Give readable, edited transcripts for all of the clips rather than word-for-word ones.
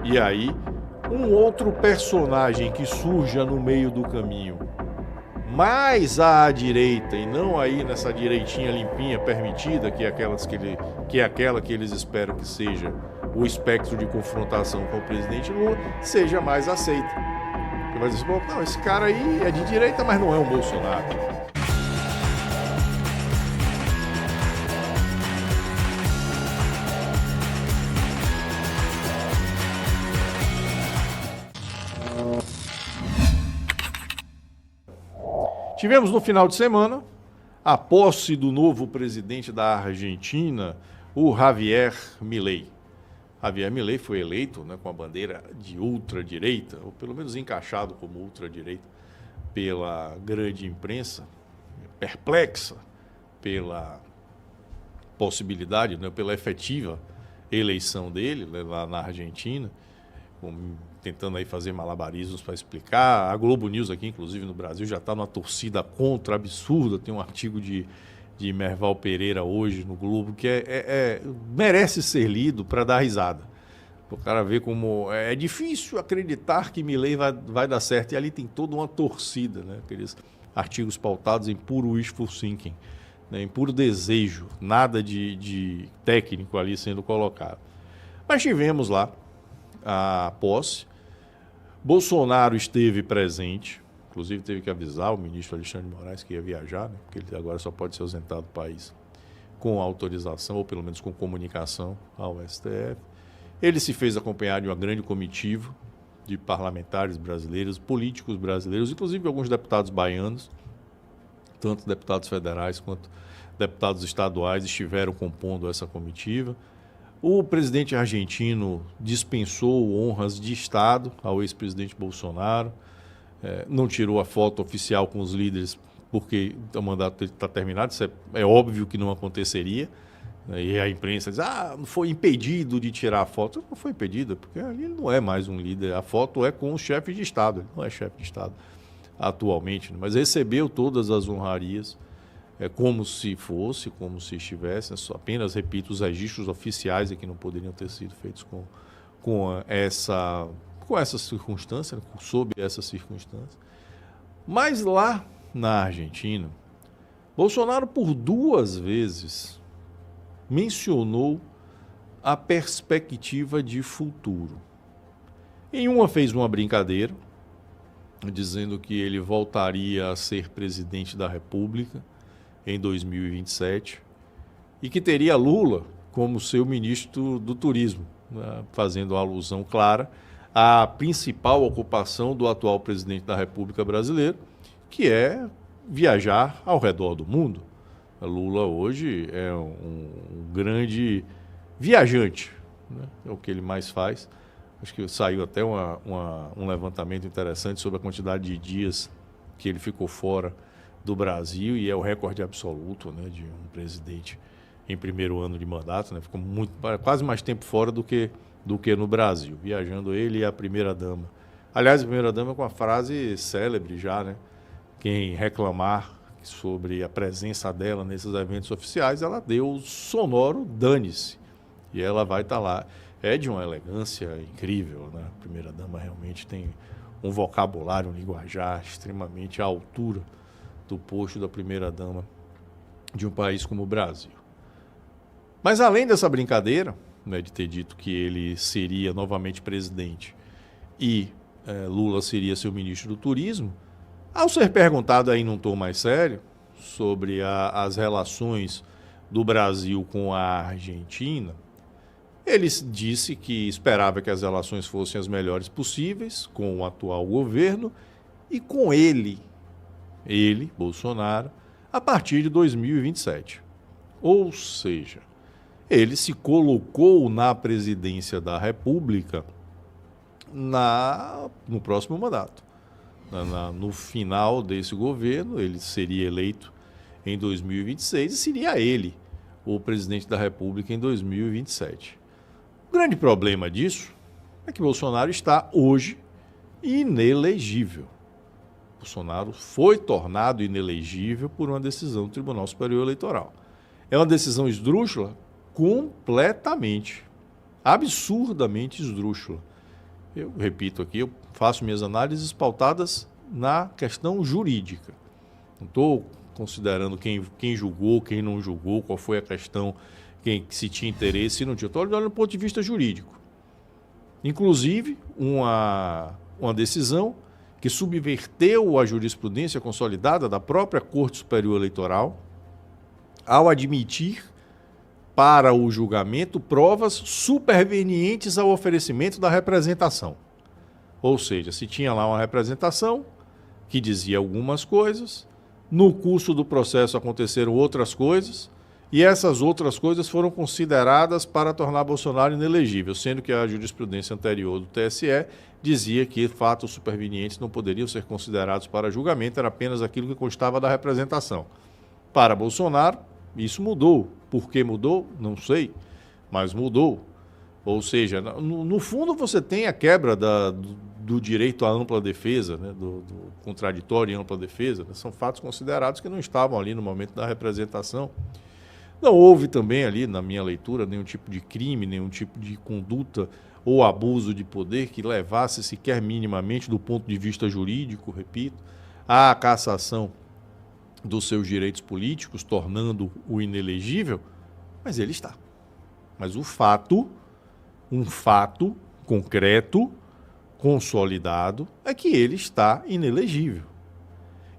E aí, um outro personagem que surja no meio do caminho, mais à direita e não aí nessa direitinha limpinha permitida, que é aquela que eles esperam que seja o espectro de confrontação com o presidente Lula, seja mais aceita. Você vai dizer, não, esse cara aí é de direita, mas não é um Bolsonaro. Tivemos no final de semana a posse do novo presidente da Argentina, o Javier Milei. Javier Milei foi eleito, né, com a bandeira de ultradireita, ou pelo menos encaixado como ultradireita, pela grande imprensa, perplexa pela possibilidade, né, pela efetiva eleição dele, né, lá na Argentina, tentando aí fazer malabarismos para explicar. A Globo News aqui, inclusive no Brasil, já está numa torcida contra, absurda. Tem um artigo de Merval Pereira hoje no Globo que merece ser lido para dar risada. O cara vê como é difícil acreditar que Milei vai dar certo. E ali tem toda uma torcida, né? Aqueles artigos pautados em puro wishful thinking, né? Em puro desejo, nada de técnico ali sendo colocado. Mas tivemos lá a posse. Bolsonaro esteve presente, inclusive teve que avisar o ministro Alexandre de Moraes que ia viajar, né, porque ele agora só pode ser ausentado do país com autorização, ou pelo menos com comunicação ao STF. Ele se fez acompanhar de uma grande comitiva de parlamentares brasileiros, políticos brasileiros, inclusive alguns deputados baianos, tanto deputados federais quanto deputados estaduais estiveram compondo essa comitiva. O presidente argentino dispensou honras de Estado ao ex-presidente Bolsonaro, não tirou a foto oficial com os líderes porque o mandato está terminado, isso é óbvio que não aconteceria. E a imprensa diz, foi impedido de tirar a foto. Não foi impedido, porque ele não é mais um líder, a foto é com o chefe de Estado, ele não é chefe de Estado atualmente, mas recebeu todas as honrarias, como se estivesse, apenas, repito, os registros oficiais que não poderiam ter sido feitos com essa circunstância, sob essa circunstância. Mas lá na Argentina, Bolsonaro por 2 vezes mencionou a perspectiva de futuro. Em uma fez uma brincadeira, dizendo que ele voltaria a ser presidente da República em 2027 e que teria Lula como seu ministro do turismo, né, fazendo uma alusão clara à principal ocupação do atual presidente da República brasileira, que é viajar ao redor do mundo. A Lula hoje é um grande viajante, né? É o que ele mais faz. Acho que saiu até um levantamento interessante sobre a quantidade de dias que ele ficou fora do Brasil, e é o recorde absoluto, né, de um presidente em primeiro ano de mandato, né? Ficou quase mais tempo fora do que no Brasil, viajando ele e a primeira-dama. Aliás, a primeira-dama com a frase célebre já, né? Quem reclamar sobre a presença dela nesses eventos oficiais, ela deu o sonoro dane-se. E ela vai estar lá. É de uma elegância incrível, né? A primeira-dama realmente tem um vocabulário, um linguajar extremamente à altura do posto da primeira-dama de um país como o Brasil. Mas além dessa brincadeira, né, de ter dito que ele seria novamente presidente e Lula seria seu ministro do turismo, ao ser perguntado aí num tom mais sério sobre as relações do Brasil com a Argentina, ele disse que esperava que as relações fossem as melhores possíveis com o atual governo e com ele, Bolsonaro, a partir de 2027. Ou seja, ele se colocou na presidência da República no próximo mandato. No final desse governo, ele seria eleito em 2026 e seria ele o presidente da República em 2027. O grande problema disso é que Bolsonaro está hoje inelegível. Bolsonaro foi tornado inelegível por uma decisão do Tribunal Superior Eleitoral. É uma decisão esdrúxula? Completamente. Absurdamente esdrúxula. Eu repito aqui, eu faço minhas análises pautadas na questão jurídica. Não estou considerando quem julgou, quem não julgou, qual foi a questão, se tinha interesse, se não tinha. Estou olhando do ponto de vista jurídico. Inclusive, uma decisão que subverteu a jurisprudência consolidada da própria Corte Superior Eleitoral ao admitir para o julgamento provas supervenientes ao oferecimento da representação. Ou seja, se tinha lá uma representação que dizia algumas coisas, no curso do processo aconteceram outras coisas, e essas outras coisas foram consideradas para tornar Bolsonaro inelegível, sendo que a jurisprudência anterior do TSE dizia que fatos supervenientes não poderiam ser considerados para julgamento, era apenas aquilo que constava da representação. Para Bolsonaro, isso mudou. Por que mudou? Não sei, mas mudou. Ou seja, no fundo você tem a quebra do direito à ampla defesa, né? do contraditório e ampla defesa, né? São fatos considerados que não estavam ali no momento da representação. Não houve também ali, na minha leitura, nenhum tipo de crime, nenhum tipo de conduta ou abuso de poder que levasse sequer minimamente, do ponto de vista jurídico, repito, à cassação dos seus direitos políticos, tornando-o inelegível, mas ele está. Mas um fato concreto, consolidado, é que ele está inelegível.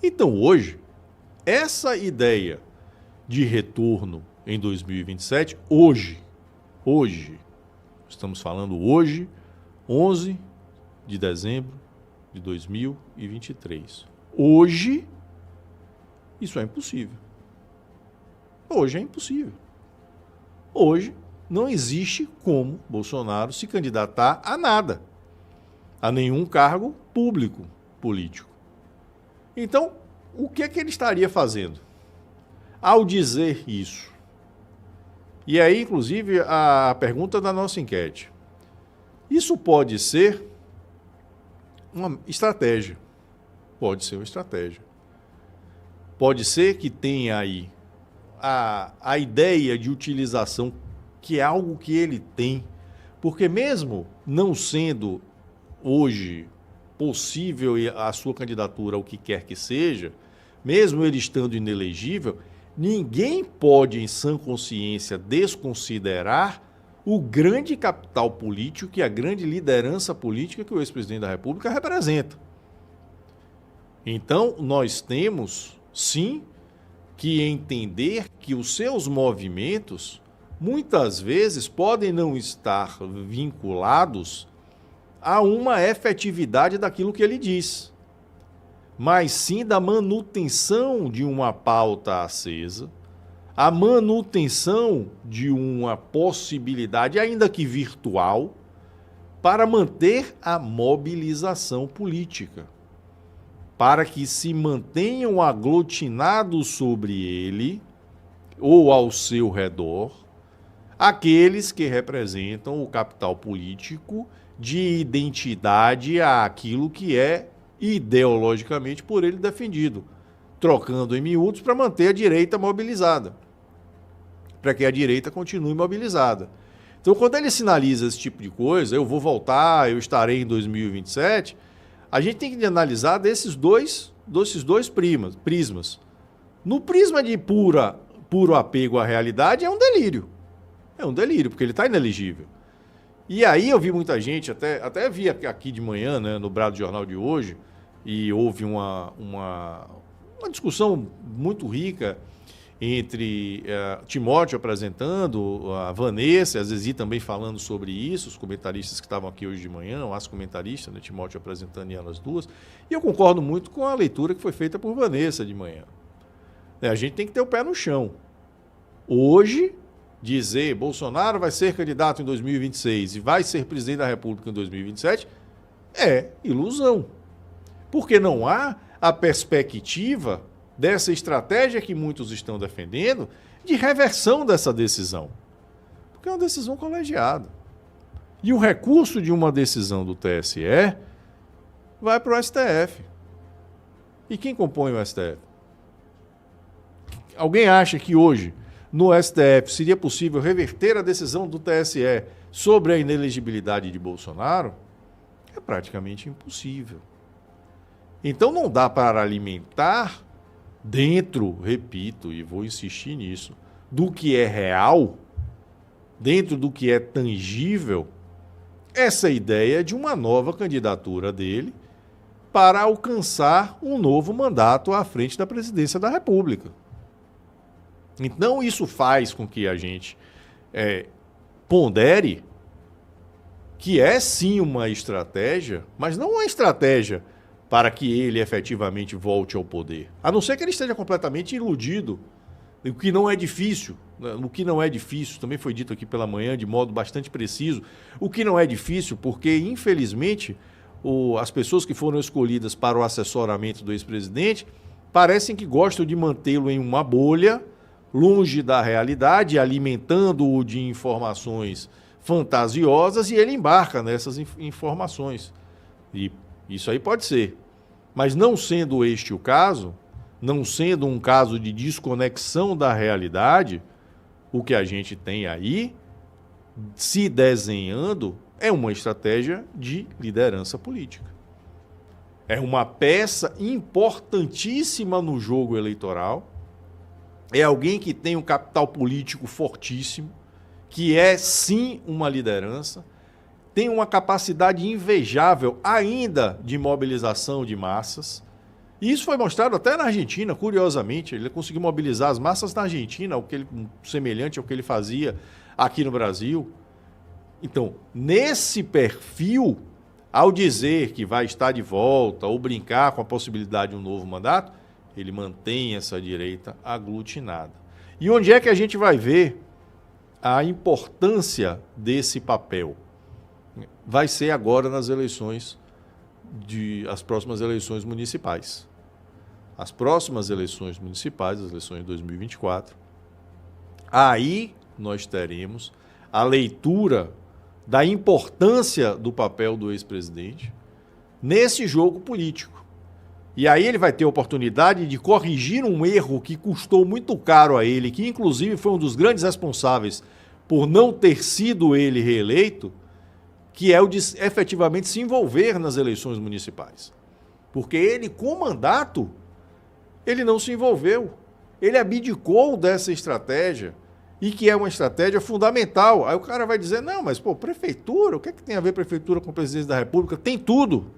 Então, hoje, essa ideia de retorno em 2027, hoje, estamos falando hoje, 11 de dezembro de 2023. Hoje, isso é impossível. Hoje é impossível. Hoje não existe como Bolsonaro se candidatar a nada, a nenhum cargo público político. Então, o que é que ele estaria fazendo ao dizer isso? E aí, inclusive, a pergunta da nossa enquete. Isso pode ser uma estratégia. Pode ser uma estratégia. Pode ser que tenha aí a ideia de utilização, que é algo que ele tem, porque mesmo não sendo hoje possível a sua candidatura, o que quer que seja, mesmo ele estando inelegível, ninguém pode, em sã consciência, desconsiderar o grande capital político e a grande liderança política que o ex-presidente da República representa. Então, nós temos, sim, que entender que os seus movimentos, muitas vezes, podem não estar vinculados a uma efetividade daquilo que ele diz, mas sim da manutenção de uma pauta acesa, a manutenção de uma possibilidade, ainda que virtual, para manter a mobilização política, para que se mantenham aglutinados sobre ele ou ao seu redor aqueles que representam o capital político de identidade àquilo que é ideologicamente por ele defendido, trocando em miúdos para manter a direita mobilizada, para que a direita continue mobilizada. Então, quando ele sinaliza esse tipo de coisa, eu vou voltar, eu estarei em 2027, a gente tem que analisar desses dois prismas. No prisma de puro apego à realidade, é um delírio. É um delírio, porque ele está inelegível. E aí eu vi muita gente, até vi aqui de manhã, né, no Brado Jornal de hoje, e houve uma discussão muito rica entre Timóteo apresentando, a Vanessa, a Zizi também falando sobre isso, os comentaristas que estavam aqui hoje de manhã, as comentaristas, né, Timóteo apresentando e elas duas, e eu concordo muito com a leitura que foi feita por Vanessa de manhã. A gente tem que ter o pé no chão. Hoje, dizer Bolsonaro vai ser candidato em 2026 e vai ser presidente da República em 2027 é ilusão. Porque não há a perspectiva dessa estratégia que muitos estão defendendo de reversão dessa decisão. Porque é uma decisão colegiada. E o recurso de uma decisão do TSE vai para o STF. E quem compõe o STF? Alguém acha que hoje, no STF, seria possível reverter a decisão do TSE sobre a inelegibilidade de Bolsonaro? é praticamente impossível. Então não dá para alimentar dentro, repito, e vou insistir nisso, do que é real, dentro do que é tangível, essa ideia de uma nova candidatura dele para alcançar um novo mandato à frente da presidência da República. Então isso faz com que a gente pondere que é sim uma estratégia, mas não uma estratégia para que ele efetivamente volte ao poder. A não ser que ele esteja completamente iludido, o que não é difícil. O que não é difícil, também foi dito aqui pela manhã de modo bastante preciso, o que não é difícil porque, infelizmente, as pessoas que foram escolhidas para o assessoramento do ex-presidente parecem que gostam de mantê-lo em uma bolha, longe da realidade, alimentando-o de informações fantasiosas, e ele embarca nessas informações. E isso aí pode ser. Mas não sendo este o caso, não sendo um caso de desconexão da realidade, o que a gente tem aí, se desenhando, é uma estratégia de liderança política. É uma peça importantíssima no jogo eleitoral, é alguém que tem um capital político fortíssimo, que é sim uma liderança, tem uma capacidade invejável ainda de mobilização de massas. E isso foi mostrado até na Argentina, curiosamente. Ele conseguiu mobilizar as massas na Argentina, semelhante ao que ele fazia aqui no Brasil. Então, nesse perfil, ao dizer que vai estar de volta ou brincar com a possibilidade de um novo mandato, ele mantém essa direita aglutinada. E onde é que a gente vai ver a importância desse papel? Vai ser agora nas eleições, as próximas eleições municipais. As próximas eleições municipais, as eleições de 2024, aí nós teremos a leitura da importância do papel do ex-presidente nesse jogo político. E aí ele vai ter a oportunidade de corrigir um erro que custou muito caro a ele, que inclusive foi um dos grandes responsáveis por não ter sido ele reeleito, que é o de efetivamente se envolver nas eleições municipais. Porque ele, com mandato, ele não se envolveu. Ele abdicou dessa estratégia, e que é uma estratégia fundamental. Aí o cara vai dizer, não, mas prefeitura, o que é que tem a ver prefeitura com a presidência da República? Tem tudo.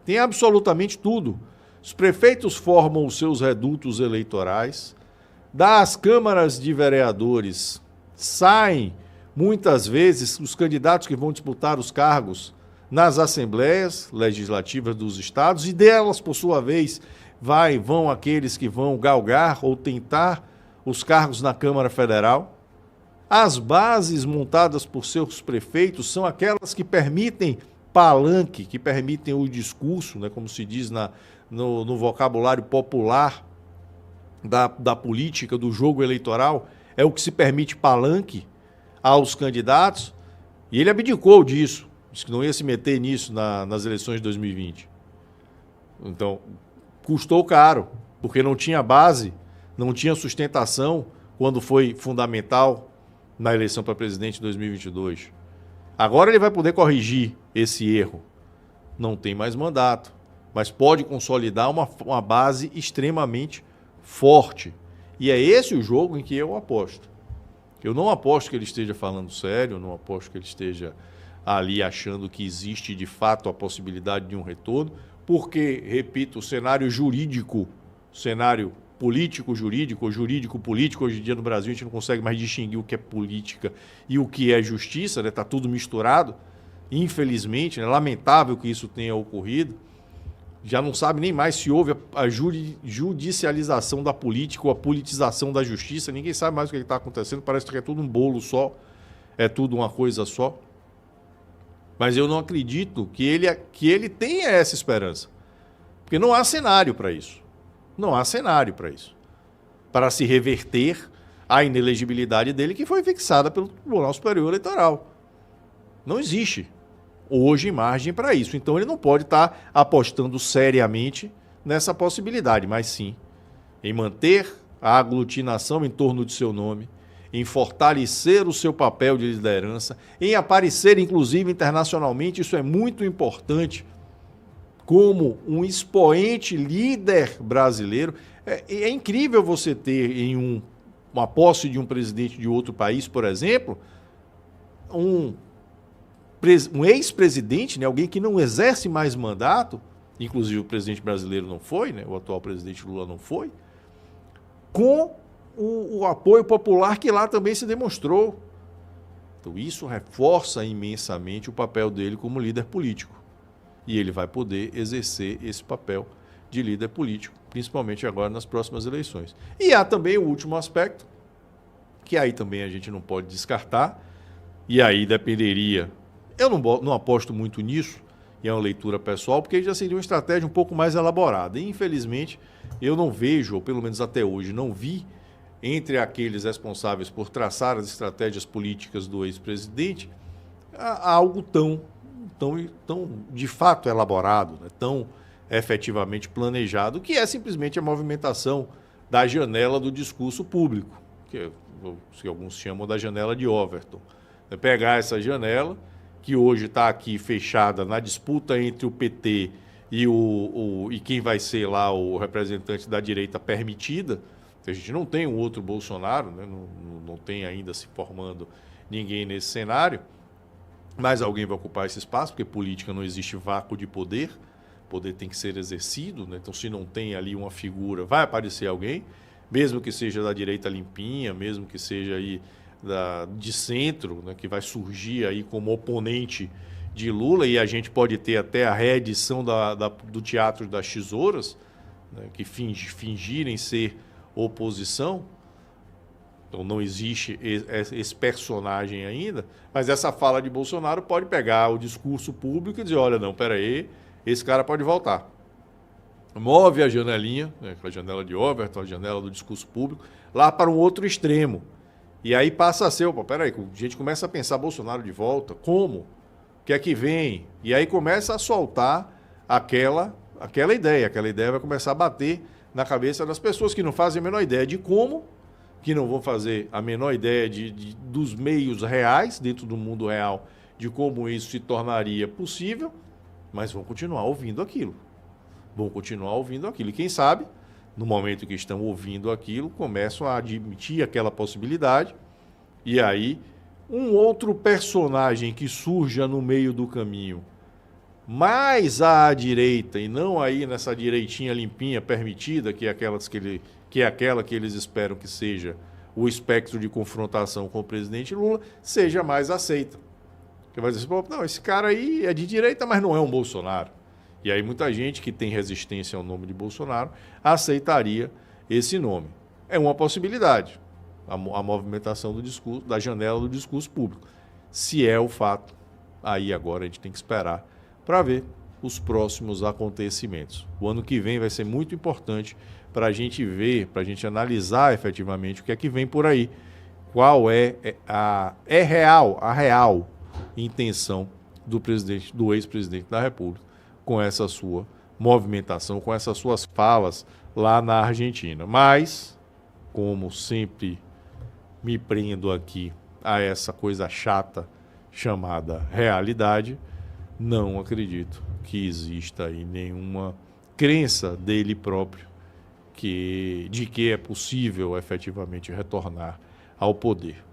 Tem absolutamente tudo. Os prefeitos formam os seus redutos eleitorais, das câmaras de vereadores saem, muitas vezes, os candidatos que vão disputar os cargos nas assembleias legislativas dos estados, e delas, por sua vez, vão aqueles que vão galgar ou tentar os cargos na Câmara Federal. As bases montadas por seus prefeitos são aquelas que permitem palanque, que permitem o discurso, né, como se diz no vocabulário popular da política, do jogo eleitoral, é o que se permite palanque aos candidatos, e ele abdicou disso, disse que não ia se meter nisso nas eleições de 2020. Então, custou caro, porque não tinha base, não tinha sustentação quando foi fundamental na eleição para presidente de 2022. Agora ele vai poder corrigir esse erro. Não tem mais mandato, mas pode consolidar uma base extremamente forte. E é esse o jogo em que eu aposto. Eu não aposto que ele esteja falando sério, eu não aposto que ele esteja ali achando que existe de fato a possibilidade de um retorno, porque, repito, o cenário jurídico, cenário político-jurídico, ou jurídico-político, hoje em dia no Brasil a gente não consegue mais distinguir o que é política e o que é justiça, né? Tá tudo misturado, infelizmente, é lamentável que isso tenha ocorrido. Já não sabe nem mais se houve a judicialização da política ou a politização da justiça, ninguém sabe mais o que está acontecendo, parece que é tudo um bolo só, é tudo uma coisa só. Mas eu não acredito que ele tenha essa esperança, porque não há cenário para isso. Não há cenário para isso. Para se reverter a inelegibilidade dele, que foi fixada pelo Tribunal Superior Eleitoral. Não existe hoje margem para isso. Então ele não pode estar apostando seriamente nessa possibilidade, mas sim em manter a aglutinação em torno de seu nome, em fortalecer o seu papel de liderança, em aparecer, inclusive, internacionalmente. Isso é muito importante como um expoente líder brasileiro. É incrível você ter em uma posse de um presidente de outro país, por exemplo, um ex-presidente, né, alguém que não exerce mais mandato, inclusive o presidente brasileiro não foi, né, o atual presidente Lula não foi, com o apoio popular que lá também se demonstrou. Então isso reforça imensamente o papel dele como líder político. E ele vai poder exercer esse papel de líder político, principalmente agora nas próximas eleições. E há também o último aspecto, que aí também a gente não pode descartar, e aí dependeria... Eu não aposto muito nisso, e é uma leitura pessoal, porque já seria uma estratégia um pouco mais elaborada. E, infelizmente, eu não vejo, ou pelo menos até hoje, não vi, entre aqueles responsáveis por traçar as estratégias políticas do ex-presidente, algo tão de fato elaborado, né? Tão efetivamente planejado, que é simplesmente a movimentação da janela do discurso público, que alguns chamam da janela de Overton. É pegar essa janela, que hoje está aqui fechada na disputa entre o PT e quem vai ser lá o representante da direita permitida. A gente não tem um outro Bolsonaro, né? Não tem ainda se formando ninguém nesse cenário, mas alguém vai ocupar esse espaço, porque política não existe vácuo de poder, o poder tem que ser exercido, né? Então se não tem ali uma figura, vai aparecer alguém, mesmo que seja da direita limpinha, mesmo que seja aí de centro, né? Que vai surgir aí como oponente de Lula, e a gente pode ter até a reedição do Teatro das Tesouras, né? Que fingirem ser oposição. Então não existe esse personagem ainda, mas essa fala de Bolsonaro pode pegar o discurso público e dizer, olha, não, peraí, esse cara pode voltar. Move a janelinha, né, a janela de Overton, a janela do discurso público, lá para um outro extremo. E aí passa a ser, opa, peraí, a gente começa a pensar Bolsonaro de volta, como? O que é que vem? E aí começa a soltar aquela ideia vai começar a bater na cabeça das pessoas que não fazem a menor ideia de como, que não vão fazer a menor ideia dos meios reais, dentro do mundo real, de como isso se tornaria possível, mas vão continuar ouvindo aquilo. E quem sabe, no momento que estão ouvindo aquilo, começam a admitir aquela possibilidade, e aí um outro personagem que surja no meio do caminho, mais à direita, e não aí nessa direitinha limpinha permitida, que é aquela que eles esperam que seja o espectro de confrontação com o presidente Lula, seja mais aceita. Porque vai dizer, não, esse cara aí é de direita, mas não é um Bolsonaro. E aí muita gente que tem resistência ao nome de Bolsonaro aceitaria esse nome. É uma possibilidade, a movimentação do discurso, da janela do discurso público. Se é o fato, aí agora a gente tem que esperar para ver os próximos acontecimentos. O ano que vem vai ser muito importante para a gente ver, para a gente analisar efetivamente o que é que vem por aí. Qual é a real intenção do ex-presidente da República com essa sua movimentação, com essas suas falas lá na Argentina. Mas, como sempre me prendo aqui a essa coisa chata chamada realidade, não acredito que exista aí nenhuma crença dele próprio de que é possível efetivamente retornar ao poder.